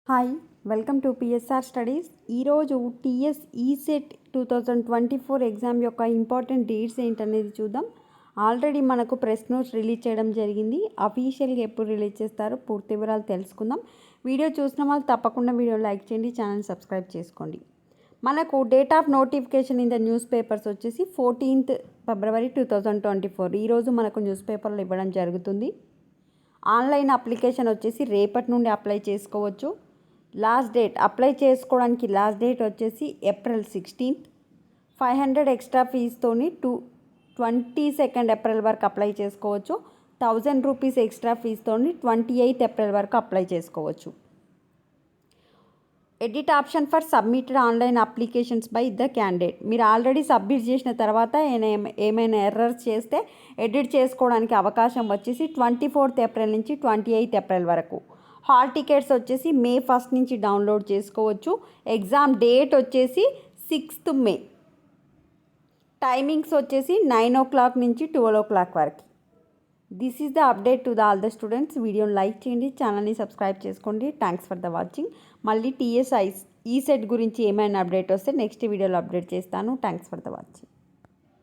Hi welcome to PSR studies. ఈరోజు TS ECET 2024 exam యొక్క important dates ఏంటనేది చూద్దాం. ఆల్రెడీ మనకు ప్రెస్ నోట్స్ రిలీజ్ చేయడం జరిగింది. అఫీషియల్గా ఎప్పుడు రిలీజ్ చేస్తారో పూర్తి వివరాలు తెలుసుకుందాం. వీడియో చూసిన వాళ్ళు తప్పకుండా వీడియో లైక్ చేయండి, ఛానల్ సబ్స్క్రైబ్ చేసుకోండి. మనకు date of notification in the news papers వచ్చేసి 14th February 2024. ఈరోజు మనకు న్యూస్ పేపర్లు ఇవ్వడం జరుగుతుంది. ఆన్లైన్ అప్లికేషన్ వచ్చేసి రేపటి నుండి అప్లై చేసుకోవచ్చు. లాస్ట్ డేట్ అప్లై చేసుకోవడానికి లాస్ట్ డేట్ వచ్చేసి April 16th. 500 ఎక్స్ట్రా ఫీజుతోని 22nd April వరకు అప్లై చేసుకోవచ్చు. 1000 రూపీస్ ఎక్స్ట్రా ఫీజుతోని 28th April వరకు అప్లై చేసుకోవచ్చు. Edit option for submitted online applications by the candidate. మీరు ఆల్రెడీ సబ్మిట్ చేసిన తర్వాత ఏమైనా ఎర్రర్స్ చేస్తే ఎడిట్ చేసుకోవడానికి అవకాశం వచ్చేసి 24th April నుంచి 28th April వరకు. హాల్ టికెట్స్ వచ్చేసి May 1st నుంచి డౌన్లోడ్ చేసుకోవచ్చు. ఎగ్జామ్ డేట్ వచ్చేసి 6th May. టైమింగ్స్ వచ్చేసి 9 o'clock నుంచి 12 o'clock వరకు. This is the update to all the students. వీడియోని లైక్ చేయండి, ఛానల్ని సబ్స్క్రైబ్ చేసుకోండి. Thanks for the watching. మళ్ళీ ఈసెట్ గురించి ఏమైనా అప్డేట్ వస్తే నెక్స్ట్ వీడియోలో అప్డేట్ చేస్తాను. Thanks for the watching.